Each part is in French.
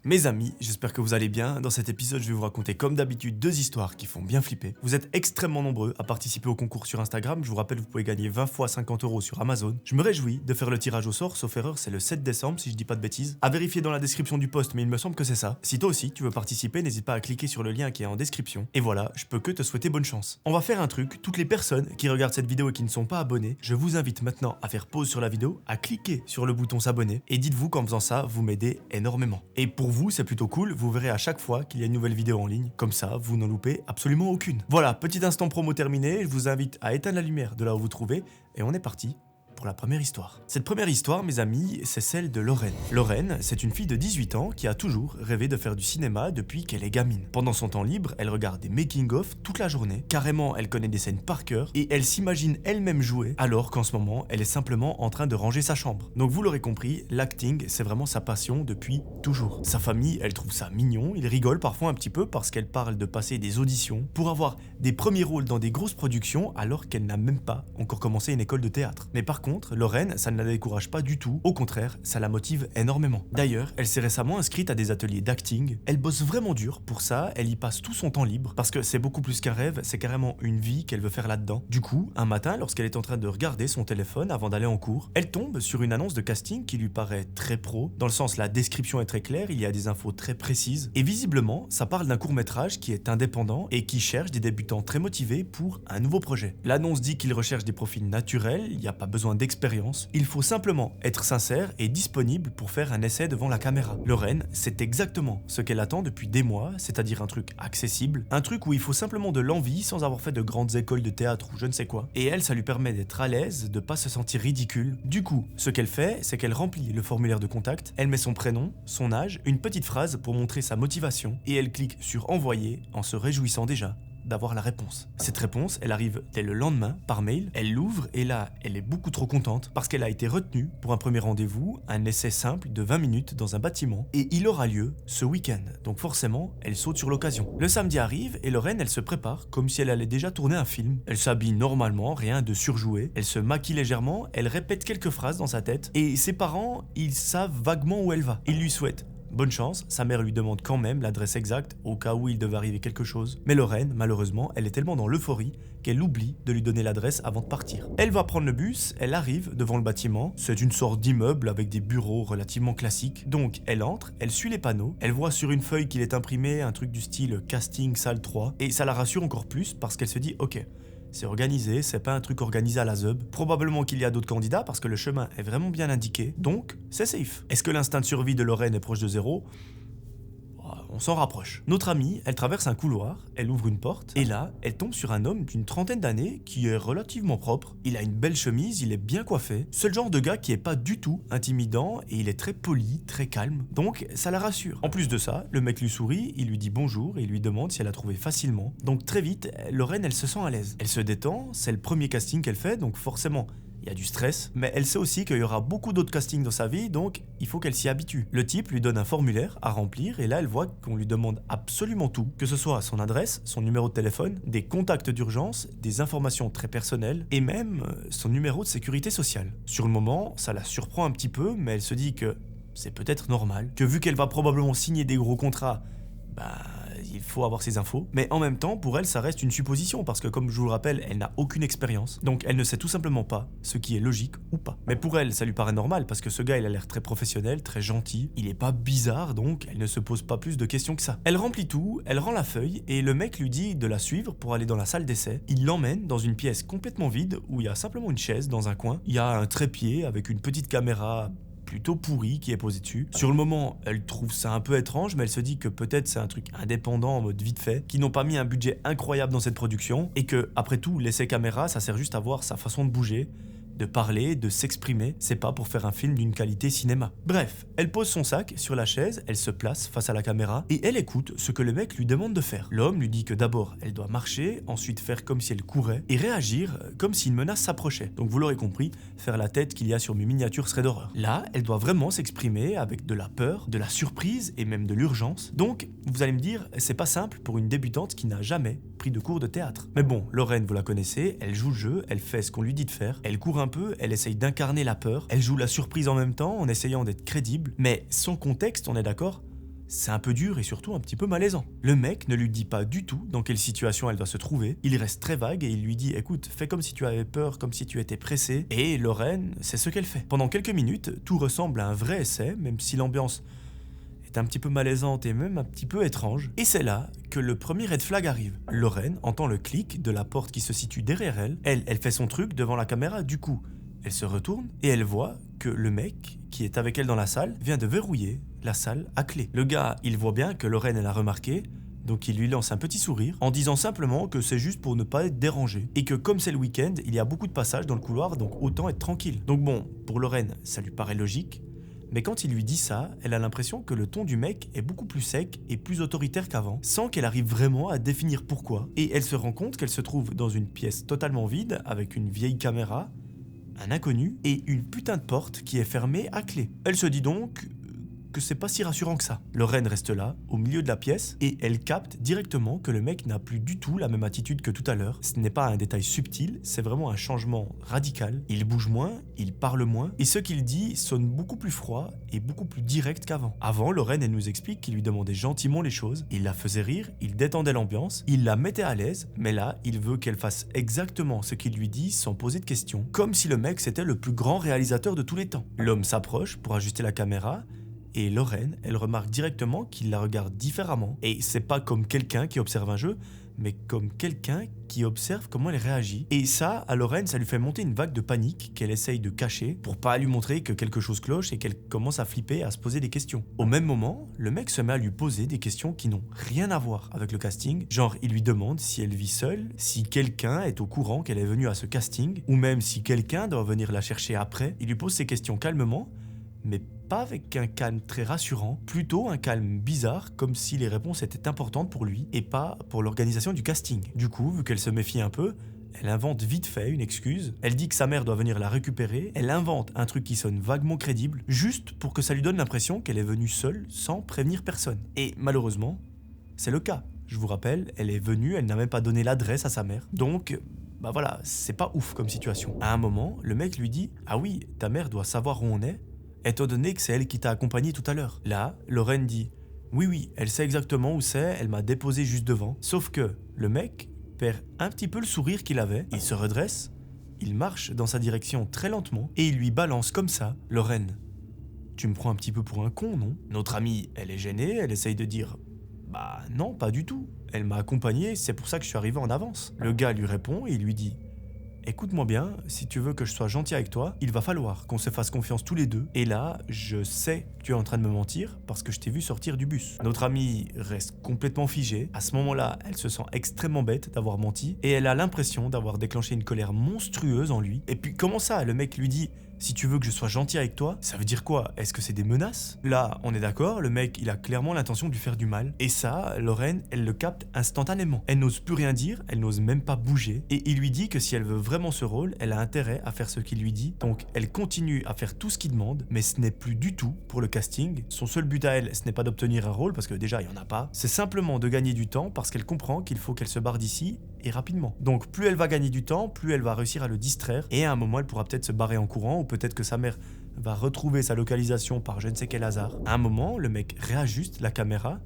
Mes amis, j'espère que vous allez bien. Dans cet épisode, je vais vous raconter comme d'habitude 2 histoires qui font bien flipper. Vous êtes extrêmement nombreux à participer au concours sur Instagram. Je vous rappelle, vous pouvez gagner 20 fois 50 € sur Amazon. Je me réjouis de faire le tirage au sort, sauf erreur, c'est le 7 décembre si je dis pas de bêtises. À vérifier dans la description du post, mais il me semble que c'est ça. Si toi aussi tu veux participer, n'hésite pas à cliquer sur le lien qui est en description. Et voilà, je peux que te souhaiter bonne chance. On va faire un truc, toutes les personnes qui regardent cette vidéo et qui ne sont pas abonnées, je vous invite maintenant à faire pause sur la vidéo, à cliquer sur le bouton s'abonner et dites-vous qu'en faisant ça, vous m'aidez énormément. Et pour vous, c'est plutôt cool, vous verrez à chaque fois qu'il y a une nouvelle vidéo en ligne, comme ça, vous n'en loupez absolument aucune. Voilà, petit instant promo terminé, je vous invite à éteindre la lumière de là où vous trouvez, et on est parti pour la première histoire. Cette première histoire, mes amis, c'est celle de Lorraine. Lorraine, c'est une fille de 18 ans qui a toujours rêvé de faire du cinéma depuis qu'elle est gamine. Pendant son temps libre, elle regarde des making-of toute la journée. Carrément, elle connaît des scènes par cœur et elle s'imagine elle-même jouer, alors qu'en ce moment, elle est simplement en train de ranger sa chambre. Donc vous l'aurez compris, l'acting, c'est vraiment sa passion depuis toujours. Sa famille, elle trouve ça mignon, ils rigolent parfois un petit peu parce qu'elle parle de passer des auditions pour avoir des premiers rôles dans des grosses productions alors qu'elle n'a même pas encore commencé une école de théâtre. Mais par contre, Lorraine, ça ne la décourage pas du tout, au contraire, ça la motive énormément. D'ailleurs, elle s'est récemment inscrite à des ateliers d'acting, elle bosse vraiment dur pour ça, elle y passe tout son temps libre, parce que c'est beaucoup plus qu'un rêve, c'est carrément une vie qu'elle veut faire là-dedans. Du coup, un matin, lorsqu'elle est en train de regarder son téléphone avant d'aller en cours, elle tombe sur une annonce de casting qui lui paraît très pro, dans le sens la description est très claire, il y a des infos très précises, et visiblement, ça parle d'un court-métrage qui est indépendant et qui cherche des débutants très motivés pour un nouveau projet. L'annonce dit qu'il recherche des profils naturels, il n'y a pas besoin d'expérience, il faut simplement être sincère et disponible pour faire un essai devant la caméra. Lorraine, c'est exactement ce qu'elle attend depuis des mois, c'est-à-dire un truc accessible, un truc où il faut simplement de l'envie sans avoir fait de grandes écoles de théâtre ou je ne sais quoi. Et elle, ça lui permet d'être à l'aise, de pas se sentir ridicule. Du coup, ce qu'elle fait, c'est qu'elle remplit le formulaire de contact, elle met son prénom, son âge, une petite phrase pour montrer sa motivation et elle clique sur envoyer en se réjouissant déjà d'avoir la réponse. Cette réponse, elle arrive dès le lendemain par mail, elle l'ouvre et là, elle est beaucoup trop contente parce qu'elle a été retenue pour un premier rendez-vous, un essai simple de 20 minutes dans un bâtiment et il aura lieu ce week-end. Donc forcément, elle saute sur l'occasion. Le samedi arrive et Lorraine, elle se prépare comme si elle allait déjà tourner un film. Elle s'habille normalement, rien de surjoué, elle se maquille légèrement, elle répète quelques phrases dans sa tête et ses parents, ils savent vaguement où elle va. Ils lui souhaitent bonne chance, sa mère lui demande quand même l'adresse exacte au cas où il devait arriver quelque chose. Mais Lorraine, malheureusement, elle est tellement dans l'euphorie qu'elle oublie de lui donner l'adresse avant de partir. Elle va prendre le bus, elle arrive devant le bâtiment, c'est une sorte d'immeuble avec des bureaux relativement classiques. Donc elle entre, elle suit les panneaux, elle voit sur une feuille qu'il est imprimé un truc du style casting salle 3 et ça la rassure encore plus parce qu'elle se dit ok, c'est organisé, c'est pas un truc organisé à la zeub. Probablement qu'il y a d'autres candidats parce que le chemin est vraiment bien indiqué, donc c'est safe. Est-ce que l'instinct de survie de Lorraine est proche de zéro ? On s'en rapproche. Notre amie, elle traverse un couloir, elle ouvre une porte, et là, elle tombe sur un homme d'une trentaine d'années qui est relativement propre. Il a une belle chemise, il est bien coiffé. C'est le genre de gars qui est pas du tout intimidant et il est très poli, très calme. Donc, ça la rassure. En plus de ça, le mec lui sourit, il lui dit bonjour et il lui demande si elle a trouvé facilement. Donc très vite, Lorraine, elle se sent à l'aise. Elle se détend, c'est le premier casting qu'elle fait, donc forcément, il y a du stress, mais elle sait aussi qu'il y aura beaucoup d'autres castings dans sa vie, donc il faut qu'elle s'y habitue. Le type lui donne un formulaire à remplir et là elle voit qu'on lui demande absolument tout, que ce soit son adresse, son numéro de téléphone, des contacts d'urgence, des informations très personnelles et même son numéro de sécurité sociale. Sur le moment, ça la surprend un petit peu, mais elle se dit que c'est peut-être normal, que vu qu'elle va probablement signer des gros contrats, il faut avoir ces infos. Mais en même temps, pour elle, ça reste une supposition parce que, comme je vous le rappelle, elle n'a aucune expérience. Donc, elle ne sait tout simplement pas ce qui est logique ou pas. Mais pour elle, ça lui paraît normal parce que ce gars, il a l'air très professionnel, très gentil. Il est pas bizarre, donc elle ne se pose pas plus de questions que ça. Elle remplit tout, elle rend la feuille et le mec lui dit de la suivre pour aller dans la salle d'essai. Il l'emmène dans une pièce complètement vide où il y a simplement une chaise dans un coin. Il y a un trépied avec une petite caméra plutôt pourri qui est posé dessus. Sur le moment, elle trouve ça un peu étrange, mais elle se dit que peut-être c'est un truc indépendant en mode vite fait, qu'ils n'ont pas mis un budget incroyable dans cette production, et que, après tout, l'essai caméra, ça sert juste à voir sa façon de bouger, de parler, de s'exprimer, c'est pas pour faire un film d'une qualité cinéma. Bref, elle pose son sac sur la chaise, elle se place face à la caméra et elle écoute ce que le mec lui demande de faire. L'homme lui dit que d'abord elle doit marcher, ensuite faire comme si elle courait et réagir comme si une menace s'approchait. Donc vous l'aurez compris, faire la tête qu'il y a sur mes miniatures serait d'horreur. Là, elle doit vraiment s'exprimer avec de la peur, de la surprise et même de l'urgence. Donc, vous allez me dire, c'est pas simple pour une débutante qui n'a jamais pris de cours de théâtre. Mais bon, Lorraine, vous la connaissez, elle joue le jeu, elle fait ce qu'on lui dit de faire, elle court un peu, elle essaye d'incarner la peur, elle joue la surprise en même temps en essayant d'être crédible, mais sans contexte, on est d'accord, c'est un peu dur et surtout un petit peu malaisant. Le mec ne lui dit pas du tout dans quelle situation elle doit se trouver, il reste très vague et il lui dit écoute, fais comme si tu avais peur, comme si tu étais pressé, et Lorraine, c'est ce qu'elle fait. Pendant quelques minutes, tout ressemble à un vrai essai, même si l'ambiance est un petit peu malaisante et même un petit peu étrange, et c'est là que le premier red flag arrive. Lorraine entend le clic de la porte qui se situe derrière elle, elle fait son truc devant la caméra, du coup, elle se retourne et elle voit que le mec qui est avec elle dans la salle vient de verrouiller la salle à clé. Le gars, il voit bien que Lorraine elle a remarqué, donc il lui lance un petit sourire en disant simplement que c'est juste pour ne pas être dérangé et que comme c'est le week-end, il y a beaucoup de passages dans le couloir, donc autant être tranquille. Donc bon, pour Lorraine, ça lui paraît logique, mais quand il lui dit ça, elle a l'impression que le ton du mec est beaucoup plus sec et plus autoritaire qu'avant, sans qu'elle arrive vraiment à définir pourquoi, et elle se rend compte qu'elle se trouve dans une pièce totalement vide avec une vieille caméra, un inconnu et une putain de porte qui est fermée à clé. Elle se dit donc que c'est pas si rassurant que ça. Lorraine reste là, au milieu de la pièce, et elle capte directement que le mec n'a plus du tout la même attitude que tout à l'heure. Ce n'est pas un détail subtil, c'est vraiment un changement radical. Il bouge moins, il parle moins, et ce qu'il dit sonne beaucoup plus froid et beaucoup plus direct qu'avant. Avant, Lorraine, elle nous explique qu'il lui demandait gentiment les choses, il la faisait rire, il détendait l'ambiance, il la mettait à l'aise, mais là, il veut qu'elle fasse exactement ce qu'il lui dit sans poser de questions, comme si le mec c'était le plus grand réalisateur de tous les temps. L'homme s'approche pour ajuster la caméra, et Lorraine, elle remarque directement qu'il la regarde différemment. Et c'est pas comme quelqu'un qui observe un jeu, mais comme quelqu'un qui observe comment elle réagit. Et ça, à Lorraine, ça lui fait monter une vague de panique qu'elle essaye de cacher pour pas lui montrer que quelque chose cloche et qu'elle commence à flipper, à se poser des questions. Au même moment, le mec se met à lui poser des questions qui n'ont rien à voir avec le casting. Genre, il lui demande si elle vit seule, si quelqu'un est au courant qu'elle est venue à ce casting, ou même si quelqu'un doit venir la chercher après. Il lui pose ces questions calmement, mais pas avec un calme très rassurant, plutôt un calme bizarre, comme si les réponses étaient importantes pour lui et pas pour l'organisation du casting. Du coup, vu qu'elle se méfie un peu, elle invente vite fait une excuse, elle dit que sa mère doit venir la récupérer, elle invente un truc qui sonne vaguement crédible, juste pour que ça lui donne l'impression qu'elle est venue seule sans prévenir personne. Et malheureusement, c'est le cas. Je vous rappelle, elle est venue, elle n'a même pas donné l'adresse à sa mère, donc bah voilà, c'est pas ouf comme situation. À un moment, le mec lui dit « Ah oui, ta mère doit savoir où on est ?» étant donné que c'est elle qui t'a accompagné tout à l'heure. Là, Lorraine dit « Oui, elle sait exactement où c'est, elle m'a déposé juste devant. » Sauf que le mec perd un petit peu le sourire qu'il avait, il se redresse, il marche dans sa direction très lentement et il lui balance comme ça « Lorraine, tu me prends un petit peu pour un con, non ?» Notre amie, elle est gênée, elle essaye de dire « Bah non, pas du tout. Elle m'a accompagné, c'est pour ça que je suis arrivé en avance. » Le gars lui répond et il lui dit « Écoute-moi bien, si tu veux que je sois gentil avec toi, il va falloir qu'on se fasse confiance tous les deux. Et là, je sais que tu es en train de me mentir parce que je t'ai vu sortir du bus. » Notre amie reste complètement figée. À ce moment-là, elle se sent extrêmement bête d'avoir menti et elle a l'impression d'avoir déclenché une colère monstrueuse en lui. Et puis comment ça, le mec lui dit « Si tu veux que je sois gentil avec toi, ça veut dire quoi? Est-ce que c'est des menaces ?» Là, on est d'accord, le mec, il a clairement l'intention de lui faire du mal. Et ça, Lorraine, elle le capte instantanément. Elle n'ose plus rien dire, elle n'ose même pas bouger. Et il lui dit que si elle veut vraiment ce rôle, elle a intérêt à faire ce qu'il lui dit. Donc, elle continue à faire tout ce qu'il demande, mais ce n'est plus du tout pour le casting. Son seul but à elle, ce n'est pas d'obtenir un rôle, parce que déjà, il n'y en a pas. C'est simplement de gagner du temps, parce qu'elle comprend qu'il faut qu'elle se barre d'ici, et rapidement. Donc, plus elle va gagner du temps, plus elle va réussir à le distraire. Et à un moment, elle pourra peut-être se barrer en courant, ou peut-être que sa mère va retrouver sa localisation par je ne sais quel hasard. À un moment, le mec réajuste la caméra,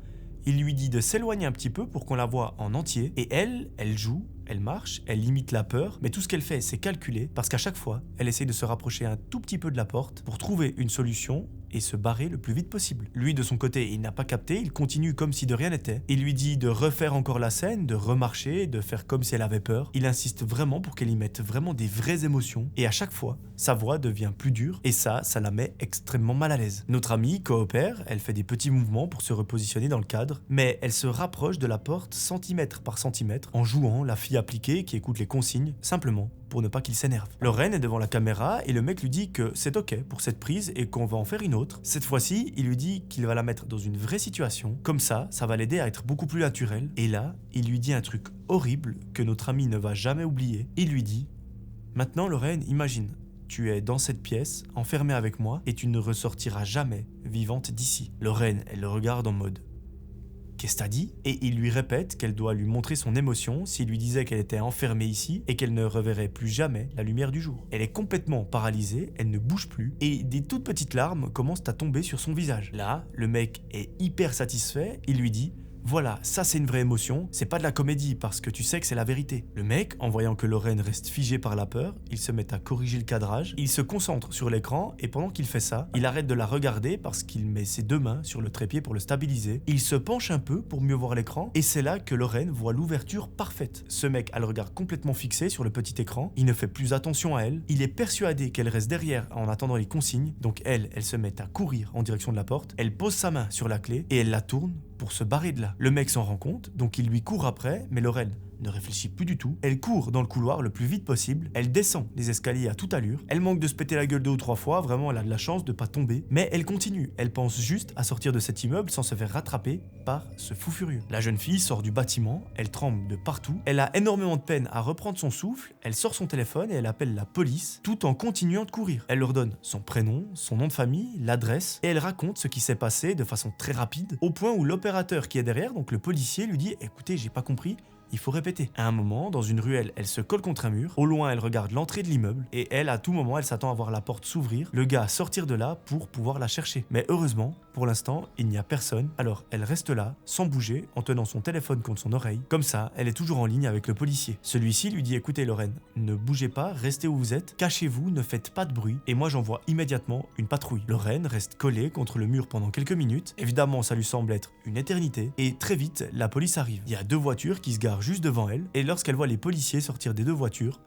il lui dit de s'éloigner un petit peu pour qu'on la voie en entier, et elle joue, elle marche, elle imite la peur, mais tout ce qu'elle fait, c'est calculer, parce qu'à chaque fois, elle essaye de se rapprocher un tout petit peu de la porte pour trouver une solution et se barrer le plus vite possible. Lui, de son côté, il n'a pas capté, il continue comme si de rien n'était. Il lui dit de refaire encore la scène, de remarcher, de faire comme si elle avait peur. Il insiste vraiment pour qu'elle y mette vraiment des vraies émotions, et à chaque fois, sa voix devient plus dure, et ça la met extrêmement mal à l'aise. Notre amie coopère, elle fait des petits mouvements pour se repositionner dans le cadre, mais elle se rapproche de la porte centimètre par centimètre, en jouant la fille appliquée qui écoute les consignes, simplement pour ne pas qu'il s'énerve. Lorraine est devant la caméra et le mec lui dit que c'est ok pour cette prise et qu'on va en faire une autre. Cette fois-ci, il lui dit qu'il va la mettre dans une vraie situation. Comme ça va l'aider à être beaucoup plus naturel. Et là, il lui dit un truc horrible que notre ami ne va jamais oublier. Il lui dit « Maintenant, Lorraine, imagine, tu es dans cette pièce, enfermée avec moi, et tu ne ressortiras jamais vivante d'ici. » Lorraine, elle le regarde en mode qu'est-ce que t'as dit? Et il lui répète qu'elle doit lui montrer son émotion s'il lui disait qu'elle était enfermée ici et qu'elle ne reverrait plus jamais la lumière du jour. Elle est complètement paralysée, elle ne bouge plus et des toutes petites larmes commencent à tomber sur son visage. Là, le mec est hyper satisfait, il lui dit: voilà, ça c'est une vraie émotion, c'est pas de la comédie parce que tu sais que c'est la vérité. Le mec, en voyant que Lorraine reste figée par la peur, il se met à corriger le cadrage, il se concentre sur l'écran et pendant qu'il fait ça, il arrête de la regarder parce qu'il met ses deux mains sur le trépied pour le stabiliser. Il se penche un peu pour mieux voir l'écran et c'est là que Lorraine voit l'ouverture parfaite. Ce mec a le regard complètement fixé sur le petit écran, il ne fait plus attention à elle, il est persuadé qu'elle reste derrière en attendant les consignes, donc elle se met à courir en direction de la porte, elle pose sa main sur la clé et elle la tourne pour se barrer de là. Le mec s'en rend compte, donc il lui court après, mais Lorraine ne réfléchit plus du tout. Elle court dans le couloir le plus vite possible, elle descend les escaliers à toute allure, elle manque de se péter la gueule 2 ou 3 fois, vraiment elle a de la chance de pas tomber, mais elle continue, elle pense juste à sortir de cet immeuble sans se faire rattraper par ce fou furieux. La jeune fille sort du bâtiment, elle tremble de partout, elle a énormément de peine à reprendre son souffle, elle sort son téléphone et elle appelle la police, tout en continuant de courir. Elle leur donne son prénom, son nom de famille, l'adresse, et elle raconte ce qui s'est passé de façon très rapide, au point où l'opérateur qui est derrière, donc le policier, lui dit: écoutez, j'ai pas compris, il faut répéter. À un moment, dans une ruelle, elle se colle contre un mur. Au loin, elle regarde l'entrée de l'immeuble. Et elle, à tout moment, elle s'attend à voir la porte s'ouvrir, le gars sortir de là pour pouvoir la chercher. Mais heureusement, pour l'instant, il n'y a personne. Alors, elle reste là, sans bouger, en tenant son téléphone contre son oreille. Comme ça, elle est toujours en ligne avec le policier. Celui-ci lui dit: écoutez Lorraine, ne bougez pas, restez où vous êtes, cachez-vous, ne faites pas de bruit. Et moi, j'envoie immédiatement une patrouille. Lorraine reste collée contre le mur pendant quelques minutes. Évidemment, ça lui semble être une éternité. Et très vite, la police arrive. Il y a 2 voitures qui se garent juste devant elle, et lorsqu'elle voit les policiers sortir des 2 voitures,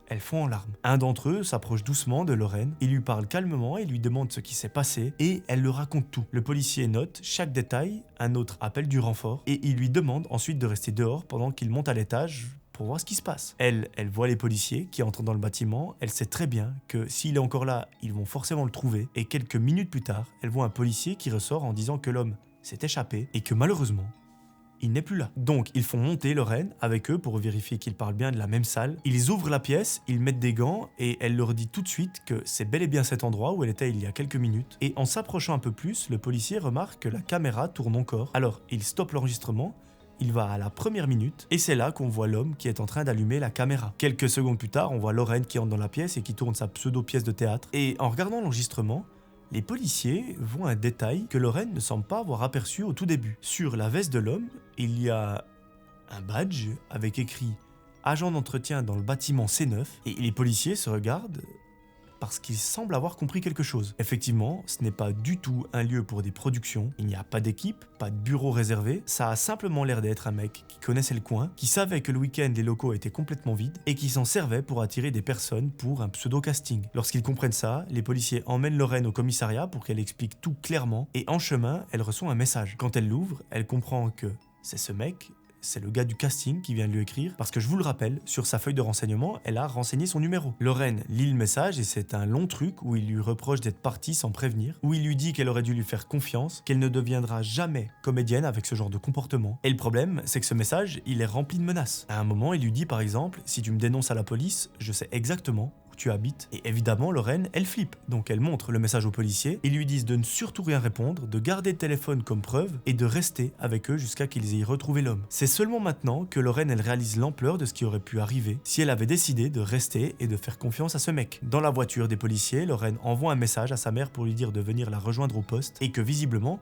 elle fond en larmes. Un d'entre eux s'approche doucement de Lorraine, il lui parle calmement et lui demande ce qui s'est passé, et elle le raconte tout. Le policier note chaque détail, un autre appelle du renfort, et il lui demande ensuite de rester dehors pendant qu'il monte à l'étage pour voir ce qui se passe. Elle voit les policiers qui entrent dans le bâtiment, elle sait très bien que s'il est encore là, ils vont forcément le trouver, et quelques minutes plus tard, elle voit un policier qui ressort en disant que l'homme s'est échappé, et que malheureusement, il n'est plus là. Donc, ils font monter Lorraine avec eux pour vérifier qu'ils parlent bien de la même salle. Ils ouvrent la pièce, ils mettent des gants et elle leur dit tout de suite que c'est bel et bien cet endroit où elle était il y a quelques minutes. Et en s'approchant un peu plus, le policier remarque que la caméra tourne encore. Alors, il stoppe l'enregistrement, il va à la première minute et c'est là qu'on voit l'homme qui est en train d'allumer la caméra. Quelques secondes plus tard, on voit Lorraine qui entre dans la pièce et qui tourne sa pseudo-pièce de théâtre. Et en regardant l'enregistrement, les policiers voient un détail que Lorraine ne semble pas avoir aperçu au tout début. Sur la veste de l'homme, il y a un badge avec écrit « Agent d'entretien dans le bâtiment C9 » et les policiers se regardent parce qu'ils semblent avoir compris quelque chose. Effectivement, ce n'est pas du tout un lieu pour des productions, il n'y a pas d'équipe, pas de bureau réservé, ça a simplement l'air d'être un mec qui connaissait le coin, qui savait que le week-end les locaux étaient complètement vides et qui s'en servait pour attirer des personnes pour un pseudo-casting. Lorsqu'ils comprennent ça, les policiers emmènent Lorraine au commissariat pour qu'elle explique tout clairement et en chemin, elle reçoit un message. Quand elle l'ouvre, elle comprend que c'est ce mec, c'est le gars du casting qui vient de lui écrire, parce que je vous le rappelle, sur sa feuille de renseignement, elle a renseigné son numéro. Lorraine lit le message et c'est un long truc où il lui reproche d'être partie sans prévenir, où il lui dit qu'elle aurait dû lui faire confiance, qu'elle ne deviendra jamais comédienne avec ce genre de comportement. Et le problème, c'est que ce message, il est rempli de menaces. À un moment, il lui dit par exemple, si tu me dénonces à la police, je sais exactement où tu habites. Et évidemment, Lorraine, elle flippe. Donc elle montre le message aux policiers. Ils lui disent de ne surtout rien répondre, de garder le téléphone comme preuve et de rester avec eux jusqu'à qu'ils aient retrouvé l'homme. C'est seulement maintenant que Lorraine, elle réalise l'ampleur de ce qui aurait pu arriver si elle avait décidé de rester et de faire confiance à ce mec. Dans la voiture des policiers, Lorraine envoie un message à sa mère pour lui dire de venir la rejoindre au poste et que visiblement,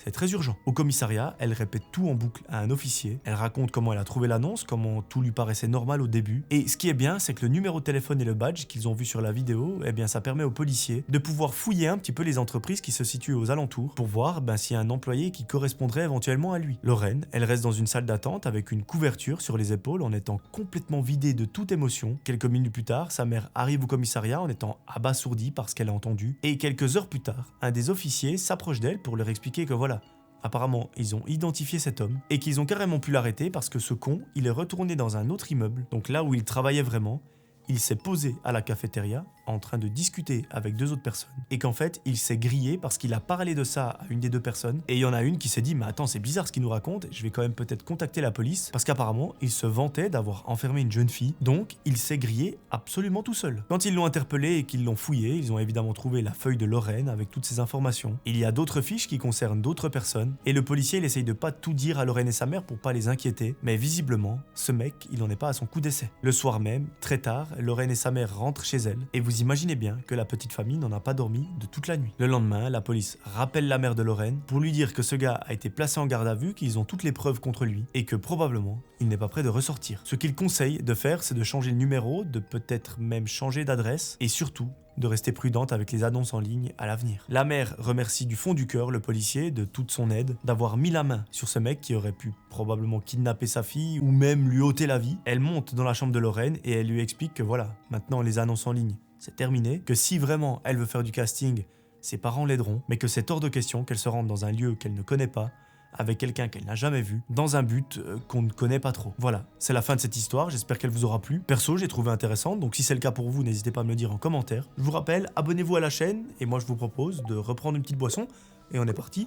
c'est très urgent. Au commissariat, elle répète tout en boucle à un officier. Elle raconte comment elle a trouvé l'annonce, comment tout lui paraissait normal au début. Et ce qui est bien, c'est que le numéro de téléphone et le badge qu'ils ont vu sur la vidéo, eh bien ça permet aux policiers de pouvoir fouiller un petit peu les entreprises qui se situent aux alentours pour voir s'il y a un employé qui correspondrait éventuellement à lui. Lorraine, elle reste dans une salle d'attente avec une couverture sur les épaules en étant complètement vidée de toute émotion. Quelques minutes plus tard, sa mère arrive au commissariat en étant abasourdie par ce qu'elle a entendu. Et quelques heures plus tard, un des officiers s'approche d'elle pour leur expliquer que voilà, apparemment, ils ont identifié cet homme et qu'ils ont carrément pu l'arrêter parce que ce con, il est retourné dans un autre immeuble, donc là où il travaillait vraiment, il s'est posé à la cafétéria en train de discuter avec 2 autres personnes et qu'en fait il s'est grillé parce qu'il a parlé de ça à une des 2 personnes et il y en a une qui s'est dit mais attends c'est bizarre ce qu'il nous raconte, je vais quand même peut-être contacter la police parce qu'apparemment il se vantait d'avoir enfermé une jeune fille, donc il s'est grillé absolument tout seul. Quand ils l'ont interpellé et qu'ils l'ont fouillé, ils ont évidemment trouvé la feuille de Lorraine avec toutes ces informations. Il y a d'autres fiches qui concernent d'autres personnes et le policier il essaye de pas tout dire à Lorraine et sa mère pour pas les inquiéter, mais visiblement ce mec il en est pas à son coup d'essai. Le soir même, très tard, Lorraine et sa mère rentrent chez elle et vous imaginez bien que la petite famille n'en a pas dormi de toute la nuit. Le lendemain, la police rappelle la mère de Lorraine pour lui dire que ce gars a été placé en garde à vue, qu'ils ont toutes les preuves contre lui et que probablement il n'est pas prêt de ressortir. Ce qu'il conseille de faire, c'est de changer le numéro, de peut-être même changer d'adresse et surtout de rester prudente avec les annonces en ligne à l'avenir. La mère remercie du fond du cœur le policier de toute son aide, d'avoir mis la main sur ce mec qui aurait pu probablement kidnapper sa fille ou même lui ôter la vie. Elle monte dans la chambre de Lorraine et elle lui explique que voilà, maintenant les annonces en ligne, c'est terminé, que si vraiment elle veut faire du casting, ses parents l'aideront, mais que c'est hors de question qu'elle se rende dans un lieu qu'elle ne connaît pas, avec quelqu'un qu'elle n'a jamais vu, dans un but qu'on ne connaît pas trop. Voilà, c'est la fin de cette histoire, j'espère qu'elle vous aura plu. Perso, j'ai trouvé intéressante, donc si c'est le cas pour vous, n'hésitez pas à me le dire en commentaire. Je vous rappelle, abonnez-vous à la chaîne, et moi je vous propose de reprendre une petite boisson, et on est parti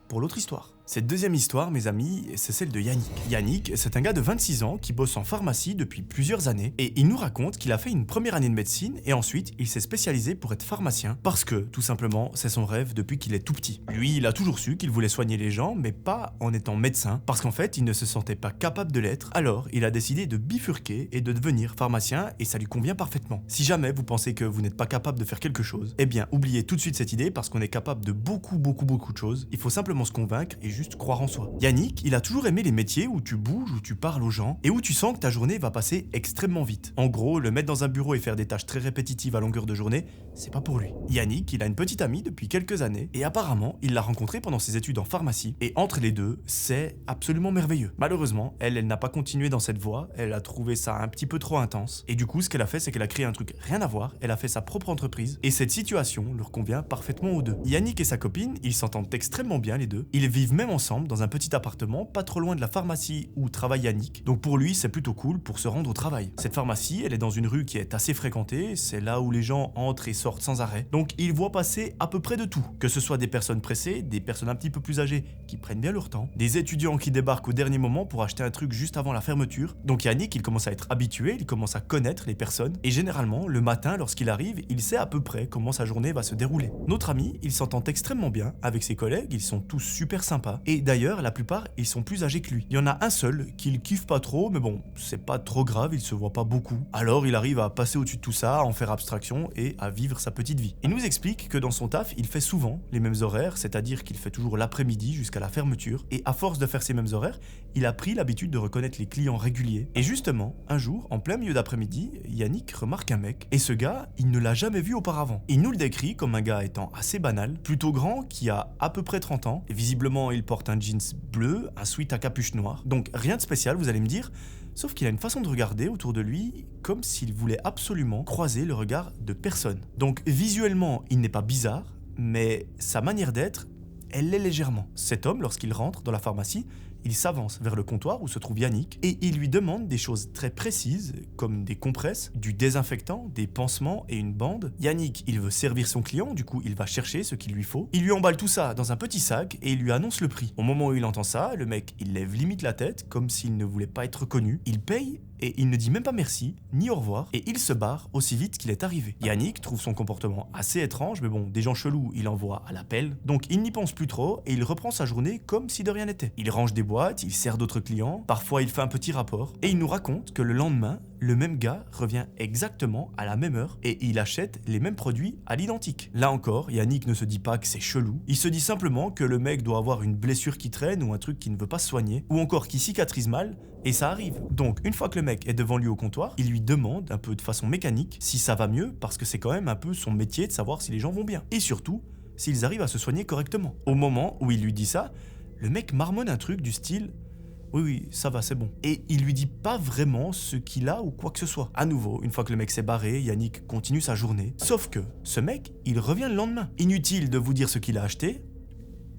pour l'autre histoire. Cette deuxième histoire, mes amis, c'est celle de Yannick. Yannick, c'est un gars de 26 ans qui bosse en pharmacie depuis plusieurs années et il nous raconte qu'il a fait une première année de médecine et ensuite il s'est spécialisé pour être pharmacien parce que, tout simplement, c'est son rêve depuis qu'il est tout petit. Lui, il a toujours su qu'il voulait soigner les gens, mais pas en étant médecin parce qu'en fait, il ne se sentait pas capable de l'être. Alors, il a décidé de bifurquer et de devenir pharmacien et ça lui convient parfaitement. Si jamais vous pensez que vous n'êtes pas capable de faire quelque chose, eh bien, oubliez tout de suite cette idée parce qu'on est capable de beaucoup de choses. Il faut simplement se convaincre et juste croire en soi. Yannick, il a toujours aimé les métiers où tu bouges, où tu parles aux gens et où tu sens que ta journée va passer extrêmement vite. En gros, le mettre dans un bureau et faire des tâches très répétitives à longueur de journée, c'est pas pour lui. Yannick, il a une petite amie depuis quelques années et apparemment, il l'a rencontrée pendant ses études en pharmacie et entre les deux, c'est absolument merveilleux. Malheureusement, elle n'a pas continué dans cette voie, elle a trouvé ça un petit peu trop intense et du coup, ce qu'elle a fait, c'est qu'elle a créé un truc rien à voir, elle a fait sa propre entreprise et cette situation leur convient parfaitement aux deux. Yannick et sa copine, ils s'entendent extrêmement bien les deux, ils vivent même ensemble dans un petit appartement pas trop loin de la pharmacie où travaille Yannick. Donc pour lui, c'est plutôt cool pour se rendre au travail. Cette pharmacie, elle est dans une rue qui est assez fréquentée, c'est là où les gens entrent et sortent sans arrêt. Donc il voit passer à peu près de tout, que ce soit des personnes pressées, des personnes un petit peu plus âgées qui prennent bien leur temps, des étudiants qui débarquent au dernier moment pour acheter un truc juste avant la fermeture. Donc Yannick, il commence à être habitué, il commence à connaître les personnes et généralement, le matin, lorsqu'il arrive, il sait à peu près comment sa journée va se dérouler. Notre ami, il s'entend extrêmement bien avec ses collègues, ils sont tous super sympas et d'ailleurs, la plupart, ils sont plus âgés que lui. Il y en a un seul qui le kiffe pas trop, mais bon, c'est pas trop grave, il se voit pas beaucoup. Alors il arrive à passer au-dessus de tout ça, à en faire abstraction et à vivre sa petite vie. Il nous explique que dans son taf, il fait souvent les mêmes horaires, c'est-à-dire qu'il fait toujours l'après-midi jusqu'à la fermeture, et à force de faire ces mêmes horaires, il a pris l'habitude de reconnaître les clients réguliers. Et justement, un jour, en plein milieu d'après-midi, Yannick remarque un mec, et ce gars, il ne l'a jamais vu auparavant. Il nous le décrit comme un gars étant assez banal, plutôt grand, qui a à peu près 30 ans, et visiblement il porte un jeans bleu, un sweat à capuche noire. Donc rien de spécial, vous allez me dire, sauf qu'il a une façon de regarder autour de lui comme s'il voulait absolument croiser le regard de personne. Donc visuellement, il n'est pas bizarre, mais sa manière d'être, elle l'est légèrement. Cet homme, lorsqu'il rentre dans la pharmacie, il s'avance vers le comptoir où se trouve Yannick et il lui demande des choses très précises comme des compresses, du désinfectant, des pansements et une bande. Yannick, il veut servir son client, du coup il va chercher ce qu'il lui faut. Il lui emballe tout ça dans un petit sac et il lui annonce le prix. Au moment où il entend ça, le mec il lève limite la tête comme s'il ne voulait pas être reconnu. Il paye et il ne dit même pas merci, ni au revoir, et il se barre aussi vite qu'il est arrivé. Yannick trouve son comportement assez étrange, mais bon, des gens chelous, il envoie à l'appel, donc il n'y pense plus trop, et il reprend sa journée comme si de rien n'était. Il range des boîtes, il sert d'autres clients, parfois il fait un petit rapport, et il nous raconte que le lendemain, le même gars revient exactement à la même heure, et il achète les mêmes produits à l'identique. Là encore, Yannick ne se dit pas que c'est chelou, il se dit simplement que le mec doit avoir une blessure qui traîne, ou un truc qui ne veut pas se soigner, ou encore qui cicatrise mal, et ça arrive. Donc, une fois que le mec est devant lui au comptoir, il lui demande, un peu de façon mécanique, si ça va mieux, parce que c'est quand même un peu son métier de savoir si les gens vont bien. Et surtout, s'ils arrivent à se soigner correctement. Au moment où il lui dit ça, le mec marmonne un truc du style « Oui, ça va, c'est bon ». Et il lui dit pas vraiment ce qu'il a ou quoi que ce soit. À nouveau, une fois que le mec s'est barré, Yannick continue sa journée. Sauf que, ce mec, il revient le lendemain. Inutile de vous dire ce qu'il a acheté,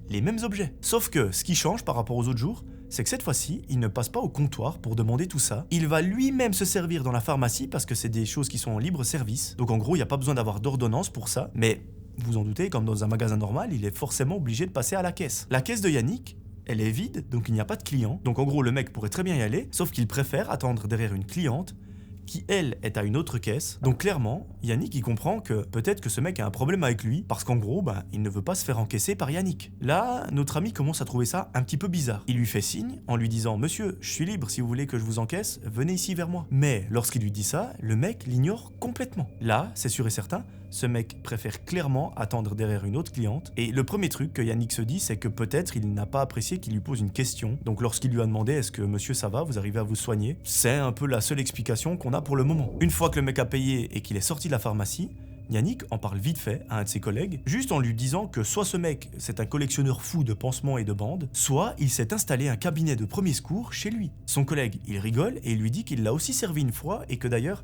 les mêmes objets. Sauf que ce qui change par rapport aux autres jours, c'est que cette fois-ci, il ne passe pas au comptoir pour demander tout ça. Il va lui-même se servir dans la pharmacie parce que c'est des choses qui sont en libre service. Donc en gros, il n'y a pas besoin d'avoir d'ordonnance pour ça. Mais vous en doutez, comme dans un magasin normal, il est forcément obligé de passer à la caisse. La caisse de Yannick, elle est vide, donc il n'y a pas de client. Donc en gros, le mec pourrait très bien y aller, sauf qu'il préfère attendre derrière une cliente qui, elle, est à une autre caisse. Donc clairement, Yannick, il comprend que peut-être que ce mec a un problème avec lui, parce qu'en gros, il ne veut pas se faire encaisser par Yannick. Là, notre ami commence à trouver ça un petit peu bizarre. Il lui fait signe en lui disant « Monsieur, je suis libre, si vous voulez que je vous encaisse, venez ici vers moi. » Mais lorsqu'il lui dit ça, le mec l'ignore complètement. Là, c'est sûr et certain, ce mec préfère clairement attendre derrière une autre cliente. Et le premier truc que Yannick se dit, c'est que peut-être il n'a pas apprécié qu'il lui pose une question. Donc lorsqu'il lui a demandé « Est-ce que monsieur ça va, vous arrivez à vous soigner ?» C'est un peu la seule explication qu'on a pour le moment. Une fois que le mec a payé et qu'il est sorti de la pharmacie, Yannick en parle vite fait à un de ses collègues, juste en lui disant que soit ce mec c'est un collectionneur fou de pansements et de bandes, soit il s'est installé un cabinet de premier secours chez lui. Son collègue, il rigole et il lui dit qu'il l'a aussi servi une fois et que d'ailleurs,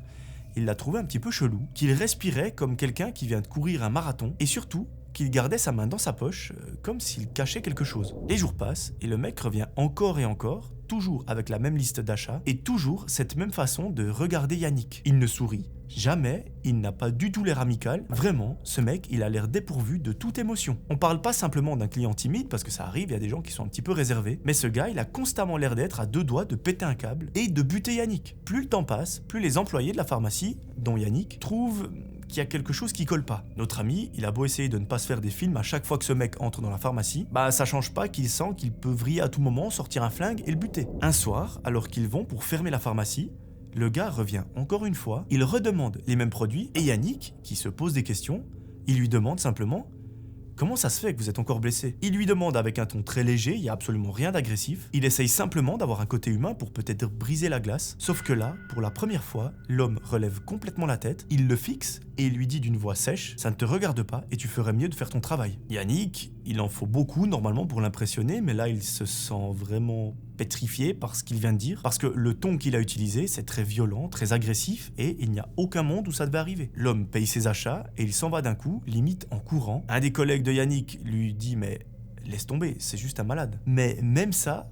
il l'a trouvé un petit peu chelou, qu'il respirait comme quelqu'un qui vient de courir un marathon et surtout qu'il gardait sa main dans sa poche comme s'il cachait quelque chose. Les jours passent et le mec revient encore et encore, toujours avec la même liste d'achats et toujours cette même façon de regarder Yannick. Il ne sourit jamais, il n'a pas du tout l'air amical. Vraiment, ce mec, il a l'air dépourvu de toute émotion. On parle pas simplement d'un client timide, parce que ça arrive, il y a des gens qui sont un petit peu réservés, mais ce gars, il a constamment l'air d'être à deux doigts de péter un câble et de buter Yannick. Plus le temps passe, plus les employés de la pharmacie, dont Yannick, trouvent qu'il y a quelque chose qui colle pas. Notre ami, il a beau essayer de ne pas se faire des films à chaque fois que ce mec entre dans la pharmacie, ça change pas qu'il sent qu'il peut vriller à tout moment, sortir un flingue et le buter. Un soir, alors qu'ils vont pour fermer la pharmacie, le gars revient encore une fois, il redemande les mêmes produits et Yannick, qui se pose des questions, il lui demande simplement « Comment ça se fait que vous êtes encore blessé ?» Il lui demande avec un ton très léger, il n'y a absolument rien d'agressif. Il essaye simplement d'avoir un côté humain pour peut-être briser la glace. Sauf que là, pour la première fois, l'homme relève complètement la tête, il le fixe et il lui dit d'une voix sèche « Ça ne te regarde pas et tu ferais mieux de faire ton travail. » Yannick, il en faut beaucoup normalement pour l'impressionner, mais là il se sent vraiment pétrifié par ce qu'il vient de dire, parce que le ton qu'il a utilisé, c'est très violent, très agressif, et il n'y a aucun monde où ça devait arriver. L'homme paye ses achats, et il s'en va d'un coup, limite en courant. Un des collègues de Yannick lui dit « Mais laisse tomber, c'est juste un malade. » Mais même ça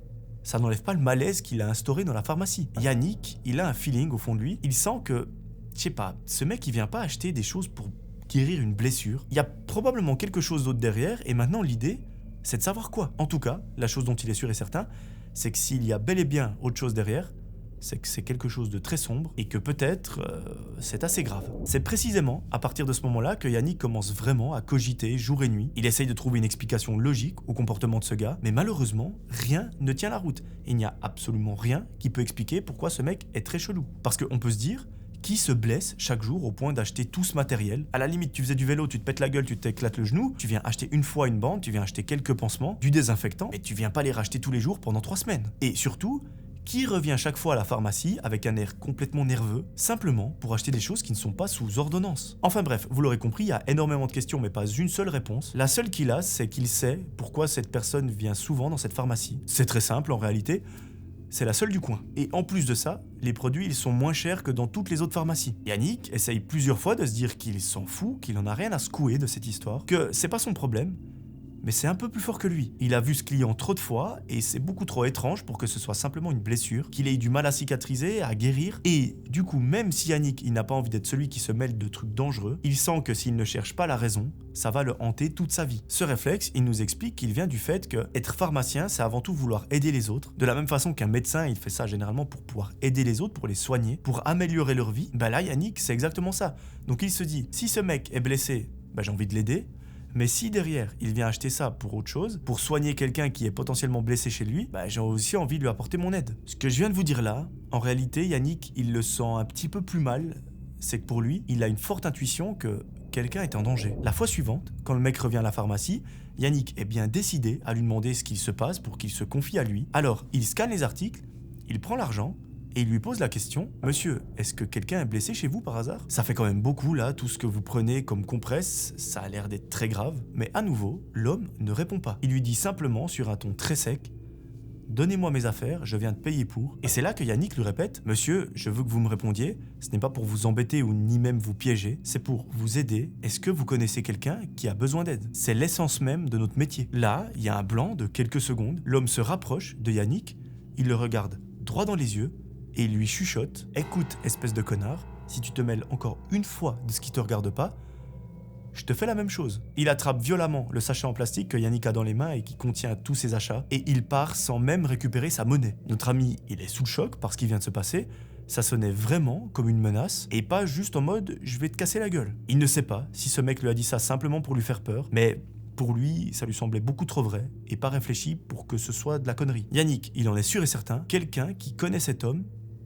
n'enlève pas le malaise qu'il a instauré dans la pharmacie. Yannick, il a un feeling au fond de lui, il sent que, je sais pas, ce mec il vient pas acheter des choses pour guérir une blessure. Il y a probablement quelque chose d'autre derrière, et maintenant l'idée, c'est de savoir quoi. En tout cas, la chose dont il est sûr et certain, c'est que s'il y a bel et bien autre chose derrière, c'est que c'est quelque chose de très sombre et que peut-être c'est assez grave. C'est précisément à partir de ce moment-là que Yannick commence vraiment à cogiter jour et nuit. Il essaye de trouver une explication logique au comportement de ce gars, mais malheureusement, rien ne tient la route. Il n'y a absolument rien qui peut expliquer pourquoi ce mec est très chelou. Parce qu'on peut se dire, qui se blesse chaque jour au point d'acheter tout ce matériel? À la limite, tu faisais du vélo, tu te pètes la gueule, tu t'éclates le genou, tu viens acheter une fois une bande, tu viens acheter quelques pansements, du désinfectant, mais tu viens pas les racheter tous les jours pendant 3 semaines. Et surtout, qui revient chaque fois à la pharmacie avec un air complètement nerveux, simplement pour acheter des choses qui ne sont pas sous ordonnance? Enfin bref, vous l'aurez compris, il y a énormément de questions mais pas une seule réponse. La seule qu'il a, c'est qu'il sait pourquoi cette personne vient souvent dans cette pharmacie. C'est très simple en réalité. C'est la seule du coin. Et en plus de ça, les produits ils sont moins chers que dans toutes les autres pharmacies. Yannick essaye plusieurs fois de se dire qu'il s'en fout, qu'il en a rien à secouer de cette histoire, que c'est pas son problème, mais c'est un peu plus fort que lui. Il a vu ce client trop de fois et c'est beaucoup trop étrange pour que ce soit simplement une blessure, qu'il ait eu du mal à cicatriser, à guérir. Et du coup, même si Yannick il n'a pas envie d'être celui qui se mêle de trucs dangereux, il sent que s'il ne cherche pas la raison, ça va le hanter toute sa vie. Ce réflexe, il nous explique qu'il vient du fait que être pharmacien, c'est avant tout vouloir aider les autres. De la même façon qu'un médecin, il fait ça généralement pour pouvoir aider les autres, pour les soigner, pour améliorer leur vie. Là, Yannick, c'est exactement ça. Donc il se dit, si ce mec est blessé, j'ai envie de l'aider. Mais si derrière, il vient acheter ça pour autre chose, pour soigner quelqu'un qui est potentiellement blessé chez lui, j'ai aussi envie de lui apporter mon aide. Ce que je viens de vous dire là, en réalité, Yannick, il le sent un petit peu plus mal. C'est que pour lui, il a une forte intuition que quelqu'un est en danger. La fois suivante, quand le mec revient à la pharmacie, Yannick est bien décidé à lui demander ce qu'il se passe pour qu'il se confie à lui. Alors, il scanne les articles, il prend l'argent, et il lui pose la question « Monsieur, est-ce que quelqu'un est blessé chez vous par hasard ?» Ça fait quand même beaucoup là, tout ce que vous prenez comme compresse, ça a l'air d'être très grave. Mais à nouveau, l'homme ne répond pas. Il lui dit simplement sur un ton très sec donnez-moi mes affaires, je viens de payer pour. Et c'est là que Yannick lui répète, monsieur, je veux que vous me répondiez, ce n'est pas pour vous embêter ou ni même vous piéger, c'est pour vous aider. Est-ce que vous connaissez quelqu'un qui a besoin d'aide? C'est l'essence même de notre métier. Là, il y a un blanc de quelques secondes, l'homme se rapproche de Yannick, il le regarde droit dans les yeux et il lui chuchote, écoute, espèce de connard, si tu te mêles encore une fois de ce qui te regarde pas, je te fais la même chose. Il attrape violemment le sachet en plastique que Yannick a dans les mains et qui contient tous ses achats et il part sans même récupérer sa monnaie. Notre ami, il est sous le choc par ce qui vient de se passer. Ça sonnait vraiment comme une menace et pas juste en mode « je vais te casser la gueule ». Il ne sait pas si ce mec lui a dit ça simplement pour lui faire peur, mais pour lui, ça lui semblait beaucoup trop vrai et pas réfléchi pour que ce soit de la connerie. Yannick, il en est sûr et certain, quelqu'un qui connaît cet homme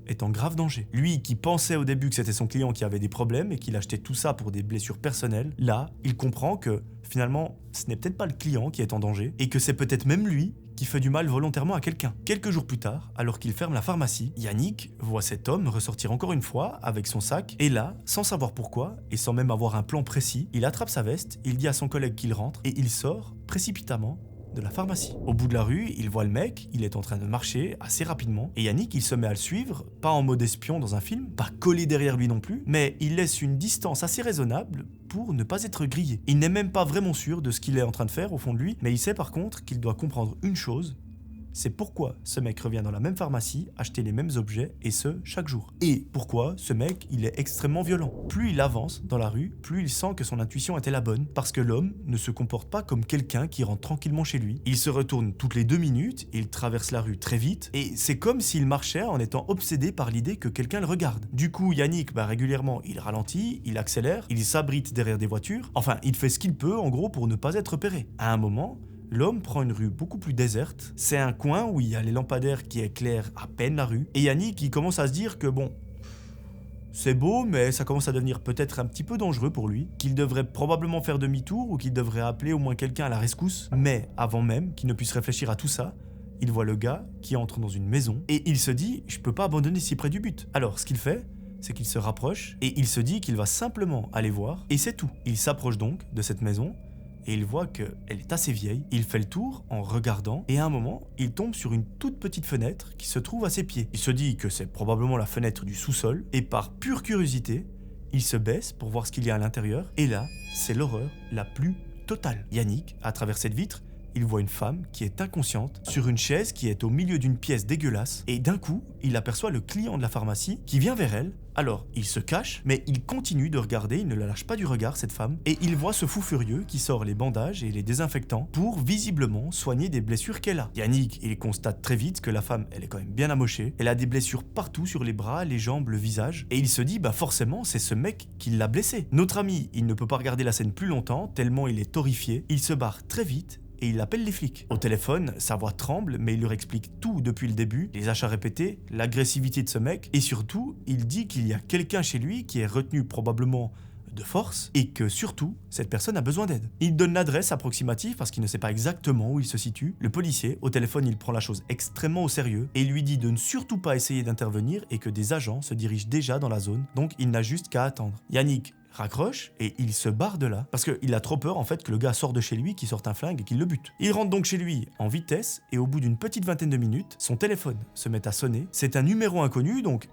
est en grave danger. Lui qui pensait au début que c'était son client qui avait des problèmes et qu'il achetait tout ça pour des blessures personnelles, là, il comprend que finalement, ce n'est peut-être pas le client qui est en danger et que c'est peut-être même lui qui fait du mal volontairement à quelqu'un. Quelques jours plus tard, alors qu'il ferme la pharmacie, Yannick voit cet homme ressortir encore une fois avec son sac et là, sans savoir pourquoi et sans même avoir un plan précis, il attrape sa veste, il dit à son collègue qu'il rentre et il sort précipitamment de la pharmacie. Au bout de la rue, il voit le mec, il est en train de marcher assez rapidement et Yannick, il se met à le suivre, pas en mode espion dans un film, pas collé derrière lui non plus, mais il laisse une distance assez raisonnable pour ne pas être grillé. Il n'est même pas vraiment sûr de ce qu'il est en train de faire au fond de lui, mais il sait par contre qu'il doit comprendre une chose, c'est pourquoi ce mec revient dans la même pharmacie acheter les mêmes objets et ce, chaque jour. Et pourquoi ce mec, il est extrêmement violent. Plus il avance dans la rue, plus il sent que son intuition était la bonne, parce que l'homme ne se comporte pas comme quelqu'un qui rentre tranquillement chez lui. Il se retourne toutes les 2 minutes, il traverse la rue très vite, et c'est comme s'il marchait en étant obsédé par l'idée que quelqu'un le regarde. Du coup, Yannick, régulièrement, il ralentit, il accélère, il s'abrite derrière des voitures, enfin, il fait ce qu'il peut, en gros, pour ne pas être repéré. À un moment, l'homme prend une rue beaucoup plus déserte. C'est un coin où il y a les lampadaires qui éclairent à peine la rue. Et Yannick, il commence à se dire que bon, c'est beau, mais ça commence à devenir peut-être un petit peu dangereux pour lui, qu'il devrait probablement faire demi-tour ou qu'il devrait appeler au moins quelqu'un à la rescousse. Mais avant même qu'il ne puisse réfléchir à tout ça, il voit le gars qui entre dans une maison et il se dit « je peux pas abandonner si près du but ». Alors, ce qu'il fait, c'est qu'il se rapproche et il se dit qu'il va simplement aller voir et c'est tout. Il s'approche donc de cette maison et il voit qu'elle est assez vieille. Il fait le tour en regardant et à un moment, il tombe sur une toute petite fenêtre qui se trouve à ses pieds. Il se dit que c'est probablement la fenêtre du sous-sol et par pure curiosité, il se baisse pour voir ce qu'il y a à l'intérieur et là, c'est l'horreur la plus totale. Yannick, à travers cette vitre, il voit une femme qui est inconsciente sur une chaise qui est au milieu d'une pièce dégueulasse et d'un coup, il aperçoit le client de la pharmacie qui vient vers elle. Alors, il se cache, mais il continue de regarder, il ne la lâche pas du regard, cette femme, et il voit ce fou furieux qui sort les bandages et les désinfectants pour visiblement soigner des blessures qu'elle a. Yannick, il constate très vite que la femme, elle est quand même bien amochée, elle a des blessures partout sur les bras, les jambes, le visage, et il se dit, forcément, c'est ce mec qui l'a blessée. Notre ami, il ne peut pas regarder la scène plus longtemps, tellement il est horrifié, il se barre très vite, et il appelle les flics. Au téléphone, sa voix tremble, mais il leur explique tout depuis le début, les achats répétés, l'agressivité de ce mec, et surtout, il dit qu'il y a quelqu'un chez lui qui est retenu probablement de force, et que surtout, cette personne a besoin d'aide. Il donne l'adresse approximative parce qu'il ne sait pas exactement où il se situe. Le policier, au téléphone, il prend la chose extrêmement au sérieux, et lui dit de ne surtout pas essayer d'intervenir et que des agents se dirigent déjà dans la zone, donc il n'a juste qu'à attendre. Yannick raccroche et il se barre de là parce qu'il a trop peur en fait que le gars sorte de chez lui, qu'il sorte un flingue et qu'il le bute. Il rentre donc chez lui en vitesse et au bout d'une petite vingtaine de minutes, son téléphone se met à sonner. C'est un numéro inconnu donc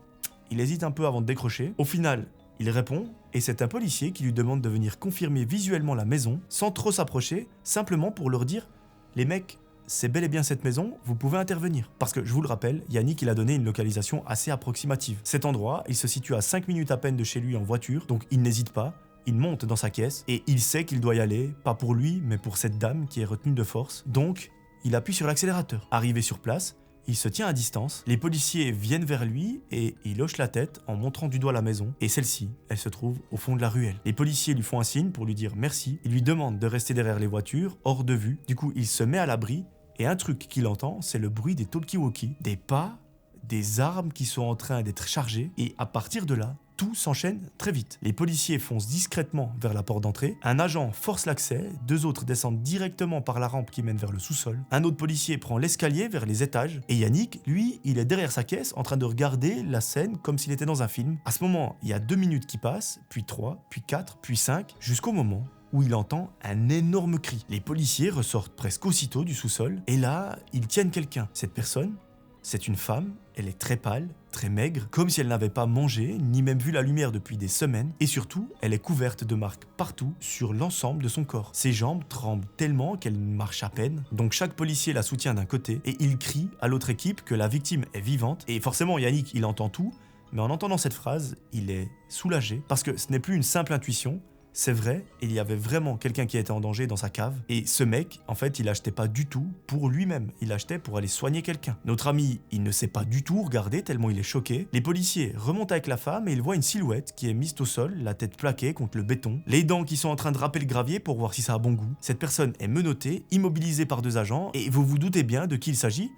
il hésite un peu avant de décrocher. Au final, il répond et c'est un policier qui lui demande de venir confirmer visuellement la maison sans trop s'approcher, simplement pour leur dire « les mecs, c'est bel et bien cette maison, vous pouvez intervenir. » Parce que, je vous le rappelle, Yannick il a donné une localisation assez approximative. Cet endroit, il se situe à 5 minutes à peine de chez lui en voiture, donc il n'hésite pas, il monte dans sa caisse, et il sait qu'il doit y aller, pas pour lui, mais pour cette dame qui est retenue de force. Donc, il appuie sur l'accélérateur. Arrivé sur place, il se tient à distance, les policiers viennent vers lui et il hoche la tête en montrant du doigt la maison, et celle-ci, elle se trouve au fond de la ruelle. Les policiers lui font un signe pour lui dire merci, ils lui demandent de rester derrière les voitures, hors de vue, du coup il se met à l'abri, et un truc qu'il entend, c'est le bruit des talkie-walkie, des pas, des armes qui sont en train d'être chargées, et à partir de là, tout s'enchaîne très vite. Les policiers foncent discrètement vers la porte d'entrée, un agent force l'accès, 2 autres descendent directement par la rampe qui mène vers le sous-sol, un autre policier prend l'escalier vers les étages, et Yannick, lui, il est derrière sa caisse en train de regarder la scène comme s'il était dans un film. À ce moment, il y a 2 minutes qui passent, puis 3, puis 4, puis 5, jusqu'au moment où il entend un énorme cri. Les policiers ressortent presque aussitôt du sous-sol et là, ils tiennent quelqu'un. Cette personne, c'est une femme, elle est très pâle, très maigre, comme si elle n'avait pas mangé, ni même vu la lumière depuis des semaines, et surtout, elle est couverte de marques partout sur l'ensemble de son corps. Ses jambes tremblent tellement qu'elle marche à peine, donc chaque policier la soutient d'un côté, et il crie à l'autre équipe que la victime est vivante, et forcément Yannick, il entend tout, mais en entendant cette phrase, il est soulagé, parce que ce n'est plus une simple intuition. C'est vrai, il y avait vraiment quelqu'un qui était en danger dans sa cave. Et ce mec, en fait, il achetait pas du tout pour lui-même. Il achetait pour aller soigner quelqu'un. Notre ami, il ne sait pas du tout regarder tellement il est choqué. Les policiers remontent avec la femme et ils voient une silhouette qui est mise au sol, la tête plaquée contre le béton, les dents qui sont en train de râper le gravier pour voir si ça a bon goût. Cette personne est menottée, immobilisée par 2 agents et vous vous doutez bien de qui il s'agit.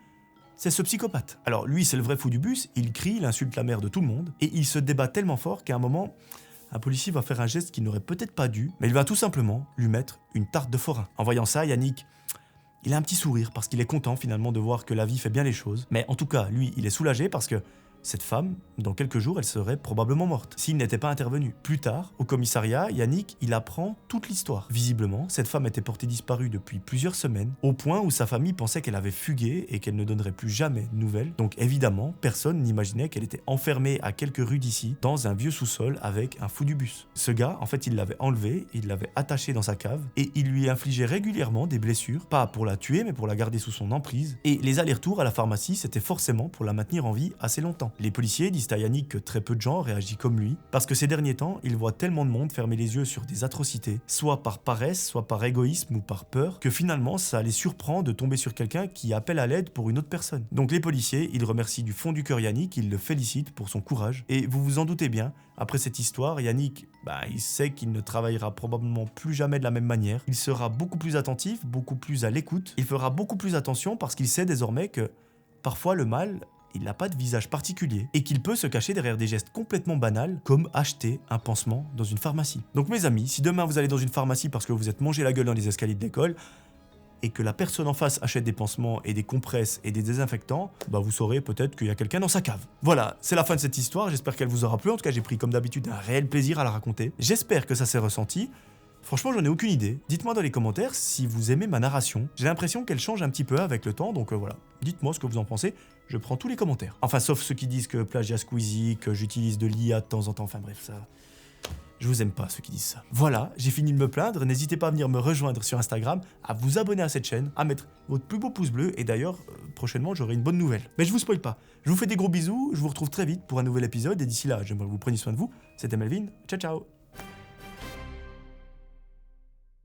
C'est ce psychopathe. Alors lui, c'est le vrai fou du bus, il crie, il insulte la mère de tout le monde et il se débat tellement fort qu'à un moment... un policier va faire un geste qu'il n'aurait peut-être pas dû, mais il va tout simplement lui mettre une tarte de forain. En voyant ça, Yannick, il a un petit sourire parce qu'il est content finalement de voir que la vie fait bien les choses. Mais en tout cas, lui, il est soulagé parce que cette femme, dans quelques jours, elle serait probablement morte s'il n'était pas intervenu. Plus tard, au commissariat, Yannick, il apprend toute l'histoire. Visiblement, cette femme était portée disparue depuis plusieurs semaines, au point où sa famille pensait qu'elle avait fugué et qu'elle ne donnerait plus jamais de nouvelles. Donc évidemment, personne n'imaginait qu'elle était enfermée à quelques rues d'ici, dans un vieux sous-sol avec un fou du bus. Ce gars, en fait, il l'avait enlevée, il l'avait attachée dans sa cave et il lui infligeait régulièrement des blessures, pas pour la tuer, mais pour la garder sous son emprise. Et les allers-retours à la pharmacie, c'était forcément pour la maintenir en vie assez longtemps. Les policiers disent à Yannick que très peu de gens réagissent comme lui, parce que ces derniers temps, il voit tellement de monde fermer les yeux sur des atrocités, soit par paresse, soit par égoïsme ou par peur, que finalement ça les surprend de tomber sur quelqu'un qui appelle à l'aide pour une autre personne. Donc les policiers, ils remercient du fond du cœur Yannick, ils le félicitent pour son courage, et vous vous en doutez bien, après cette histoire, Yannick, il sait qu'il ne travaillera probablement plus jamais de la même manière, il sera beaucoup plus attentif, beaucoup plus à l'écoute, il fera beaucoup plus attention parce qu'il sait désormais que parfois le mal... il n'a pas de visage particulier et qu'il peut se cacher derrière des gestes complètement banals comme acheter un pansement dans une pharmacie. Donc mes amis, si demain vous allez dans une pharmacie parce que vous êtes mangé la gueule dans les escaliers de l'école et que la personne en face achète des pansements et des compresses et des désinfectants, vous saurez peut-être qu'il y a quelqu'un dans sa cave. Voilà, c'est la fin de cette histoire, j'espère qu'elle vous aura plu. En tout cas, j'ai pris comme d'habitude un réel plaisir à la raconter. J'espère que ça s'est ressenti. Franchement, j'en ai aucune idée. Dites-moi dans les commentaires si vous aimez ma narration. J'ai l'impression qu'elle change un petit peu avec le temps, donc voilà. Dites-moi ce que vous en pensez, je prends tous les commentaires. Enfin, sauf ceux qui disent que plagiat Squeezie, que j'utilise de l'IA de temps en temps, enfin bref, ça... je vous aime pas ceux qui disent ça. Voilà, j'ai fini de me plaindre, n'hésitez pas à venir me rejoindre sur Instagram, à vous abonner à cette chaîne, à mettre votre plus beau pouce bleu, et d'ailleurs, prochainement, j'aurai une bonne nouvelle. Mais je vous spoil pas. Je vous fais des gros bisous, je vous retrouve très vite pour un nouvel épisode, et d'ici là, j'aimerais que vous preniez soin de vous. C'était Melvin, ciao ciao.